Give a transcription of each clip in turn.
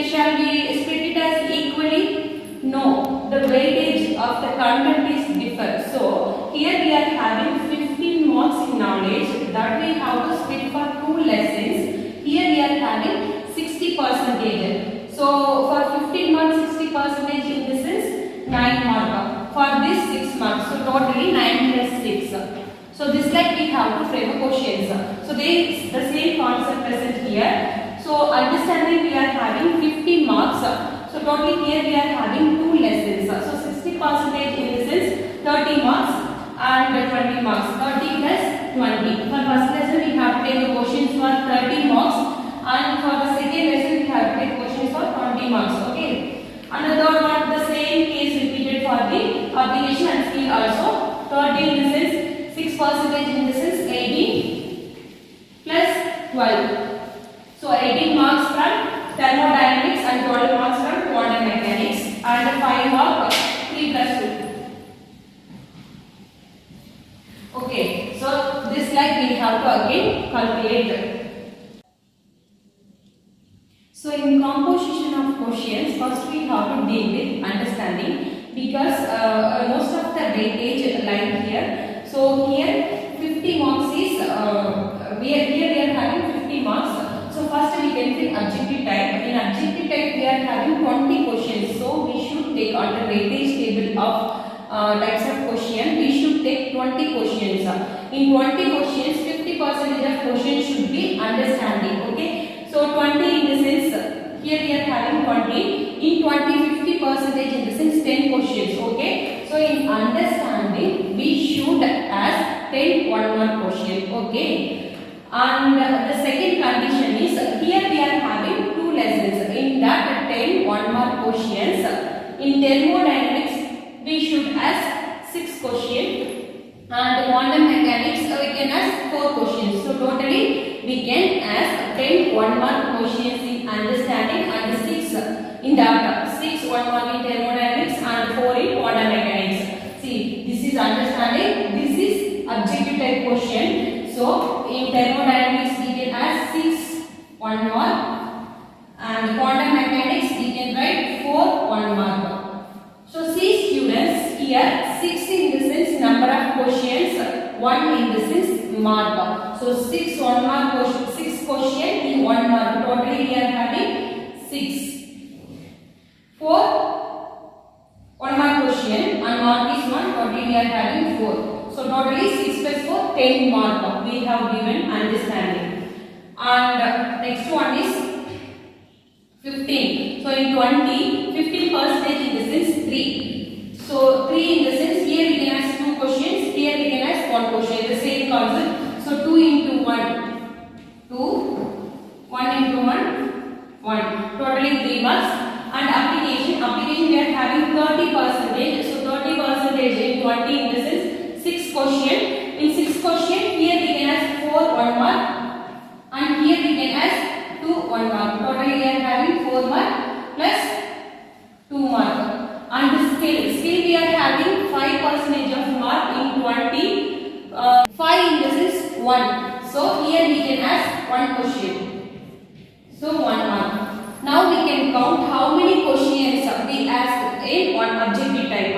shall we split it as equally? No, the weightage of the content is different. So here we are having 15 marks in knowledge that we have to split for 2 lessons. Here we are having 60%. So for 15 marks 60% in this is 9 mark. For this 6 marks. So totally 9 plus 6. So this like we have to frame a questions. So the same concept present here. So understanding we are having 50 marks. So totally here we are having 2 lessons. So 60% in this is 30 marks and 20 marks. 30 plus 20. For first lesson we have to take the questions for 30 marks, and for the second lesson we have to take questions for 20 marks. Okay. And the third one, the same case repeated for the application and skill also. 30 in this is 6% in this is 18 plus 12. So 18 marks from thermodynamics and 12 marks from quantum mechanics, and 5 marks 3 plus 2. Okay, so this like we have to again calculate. So in composition of questions, first we have to deal with understanding, because most of the weightage line here. So here 50 marks is we are having 50 marks. So first we can take objective type. In objective type we are having 20 questions. So we should take on the weightage table of types of question. We should take 20 questions. In 20 questions, 50% of questions should be understanding. Okay. So 20 in the sense here we are having 20. In 20, 50% in the sense 10 questions. Okay. So in understanding we should ask 10 one mark question. Okay. And the second condition is here we are having 2 lessons. In that 10 one mark questions, in thermodynamics we should ask 6 questions, and quantum mechanics we can ask 4 questions. So totally we can ask 10 one mark questions in understanding and 6 in data. 6 one mark in thermodynamics and 4 in quantum mechanics. See, this is understanding, this is objective type question. So in thermodynamics we can ask 6 one mark, and quantum mechanics we can write 4 one mark. So see students, here 6 in the sense number of questions, 1 in the sense mark. So 6 one mark question, 6 question in 1 mark. Totally we are having 6. 4 1 mark question and mark is 1. Totally we are having 4. So totally 6 plus 4 10 mark we have given understanding. And next one is 15. So in 20, 15% in the sense 3. So 3 in the sense here we can ask 2 questions, here we can ask 1 question. The same concept. So 2 into 1, 2, 1 into 1, 1. Totally 3 marks. And application we are having 30%. So 30% in 20 in the sense 6 question. In 6 question here we can ask 4 1 mark, and here we can ask 2 1 mark. Totally we are having 4 mark plus 2 mark. And the skill we are having 5% of mark in 20. 5 in the sense 1. So here we can ask 1 question. So 1 mark. Now we can count how many questions we asked in one objective type.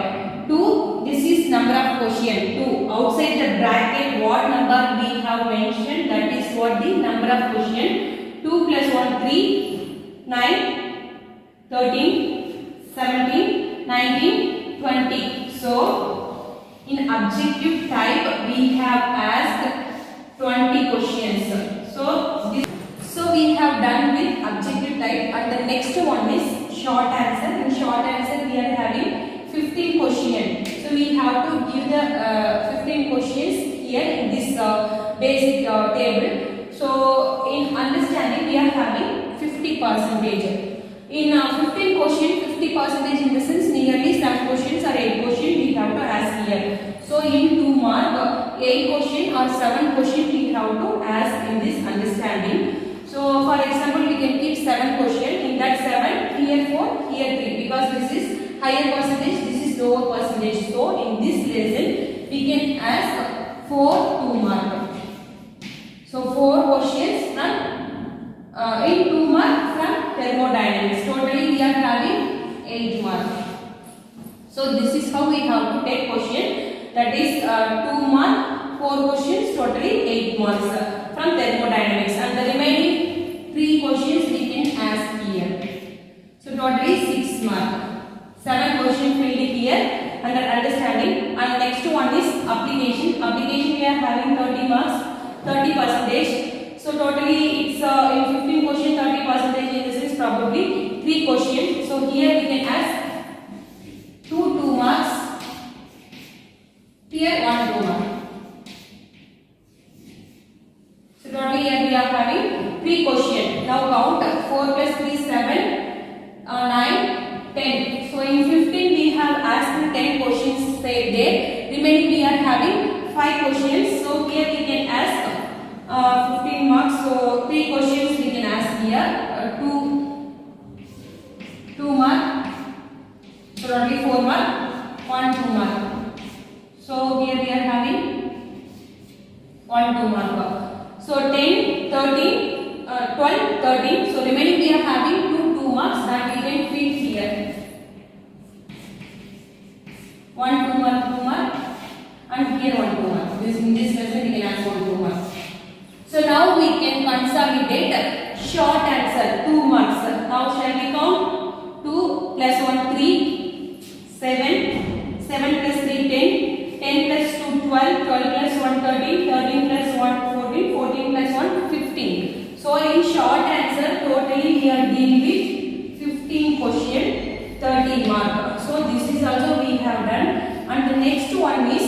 2. This is number of question. 2. Outside the bracket what number we have mentioned, that is what the number of question. 2 plus 1 3, 9, 13, 17, 19, 20. So in objective type we have asked 20 questions. So we have done with objective type, and the next one is short answer. In short answer we are having 15 questions. So we have to give the 15 questions here in this basic table. So in understanding we are having 50%. In 15 questions, 50% in the sense nearly 7 questions or 8 questions we have to ask here. So in 2 mark, 8 question or 7 question we have to ask in this understanding. So for example we can keep 7 questions. In that 7, here 4, here 3, because this is higher percentage, this is lower percentage. So in this lesson we can ask 4 2 mark. So 4 questions from in 2 mark from thermodynamics. Totally we are having 8 marks. So this is how we have to take question. That is 2 mark, 4 questions, totally 8 marks from thermodynamics, and the remaining 3 questions we can ask here. So totally 6 mark. 7 questions filled here under understanding, and next one is application. Application we are having 30 marks, 30%. So totally it's in 15 questions 30%. In this is probably 3 questions. So here we can ask 2 marks. Here 1 2 mark. So totally here we are having 3 questions. Now count 4 plus 3 7, 9, 10. So in 15 we have asked 10 questions there. Remaining we are having 5 questions. So here we can ask 15 marks. So 3 questions we can ask here. 2 mark. So only 4 mark, 1 2 mark. So here we are having 1 2 mark. So 10, 13, 12, 13. So remaining we are having 2 marks that we can fill here. 1 2 mark, 2 mark, and here 1 2 mark. In this lesson we can ask 1 2 marks. So now we can consolidate short answer 2 marks. Now shall we count? 2 plus 1 3, 7, 7 plus 3 10, 10 plus 2 12, 12 plus 1 13, 13 plus 1 14, 14 plus 1 15. So in short answer totally we are dealing with 15 question, 30 mark. So this is also we have done, and the next one is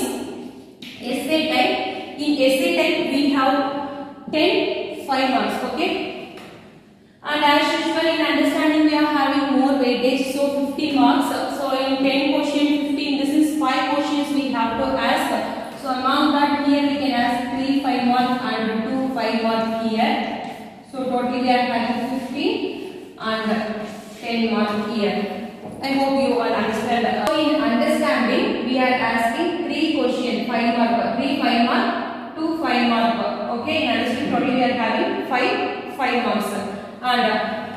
essay type. In essay type we have 10 5 marks. Okay, and as usual in understanding we are having more weightage, so 50 marks. So in 10 question 15, this is 5 questions we have to ask. So among that here we can ask 3 5 mark and 2 5 mark here. So totally we are having 50 and 10 mark here. I hope you all understand. So in understanding we are asking 3 question 5 mark, 3 5 mark, 2 5 mark. Okay, in understanding totally we are having 5 marks. And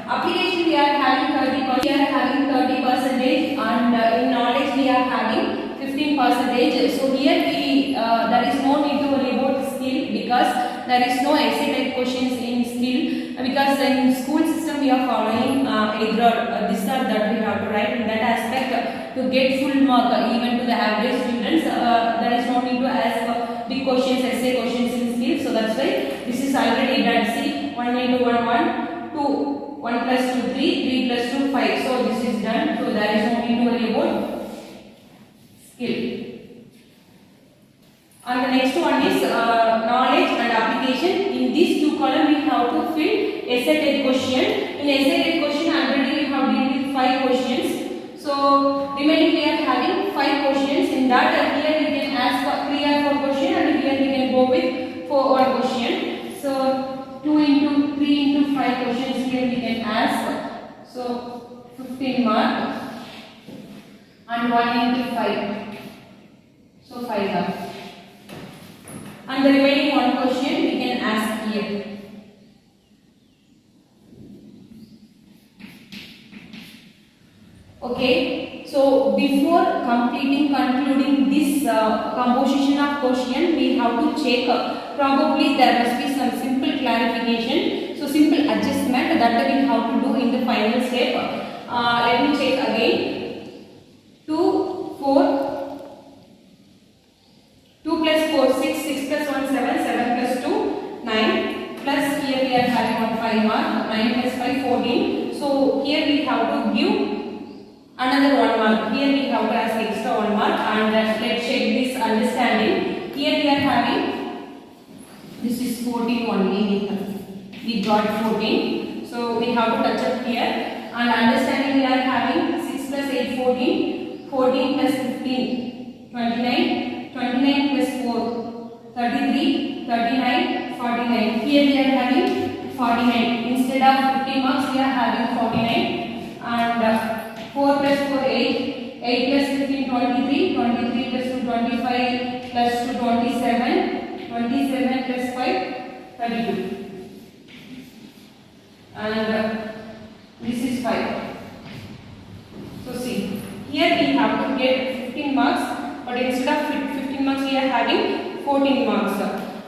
application we are having 30%. We are having 30%, and in knowledge we are having 15%. So here we there is no need to worry about skill, because there is no essay type questions in skill, because in school system we are following either this or that we have to write. In that aspect, to get full mark even to the average students, there is no need to ask big questions, essay questions in skill. So that's why this is already done. See, 1 into 1 1. 2, 1 plus 2 3, 3 plus 2 5. So this is done. So there is no need to worry about skill. And the next one is knowledge and application. In these 2 columns we have to fill essay type question. In essay type question already we have dealt with 5 questions. So remaining we are having 5 questions. In that here we can ask 3 or 4 questions, and here we can go with 1 question. So 2 into 3 into 5 questions here we can ask. So 15 mark, and 1 into 5. So 5 mark. And the remaining 1 question we can ask here. Okay, so before concluding this composition of question, we have to check. Probably there must be some simple clarification. So simple adjustment that we have to do in the final step. Let me check again. 2 4, 2 plus 4 6, 6 plus 1 7, 7 plus 2 9, plus here we are having 5 mark, 9 plus 5 14. So here we have to give another 1 mark. Here we have to ask extra 1 mark, and let's check this understanding. Here we are having, this is 14 only, we got 14. So we have to touch up here, and understanding we are having 6 plus 8 14, 14 plus 15 29, 29 plus 4 33, 39, 49. Here we are having 49. Instead of 50 marks we are having 49, and 4 plus 4 8, 8 plus 15 23, 23 plus 2 25, plus 2 27, 27 plus 5 32. And this Here we have to get 15 marks, but instead of 15 marks we are having 14 marks.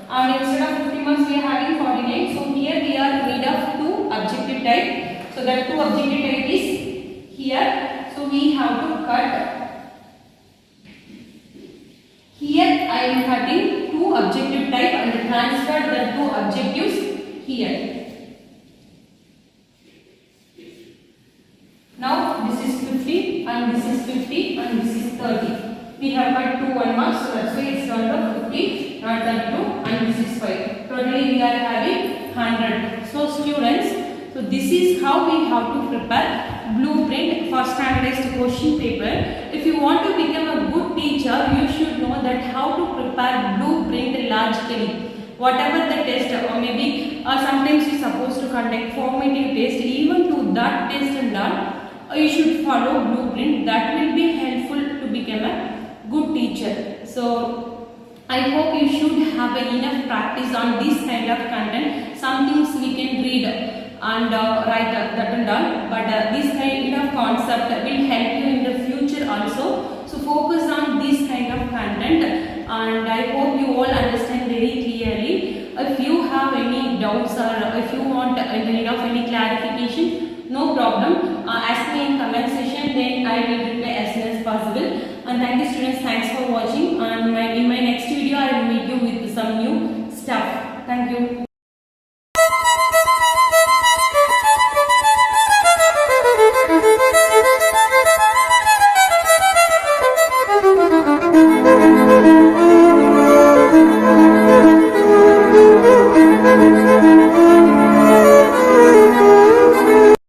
And instead of 50 marks we are having 49. So here we are in need of two objective type. So that two objective type is here. So we have to cut. Here I am cutting two objective type and transfer the two objectives here. Now this is 50 and this is 50 and this is 30. We have got 2 1 marks, so that's why it's turned out 50, not 32, and this is 5. Totally we are having 100. So students, so this is how we have to prepare blueprint for standardized question paper. If you want to become a good teacher, you should know that how to prepare blueprint logically. Whatever the test, or maybe sometimes you are supposed to conduct formative test, even to that test and all, you should follow blueprint. That will be helpful to become a good teacher. So I hope you should have enough practice on this kind of content. Some things we can read and write that and all, but this kind of concept will help you in the future also. So focus on this kind of content, and I hope you all understand very clearly. If you have any doubts or if you want any of any clarification, no problem, ask me in comment section, then I will reply as soon as possible. And thank you students, thanks for watching.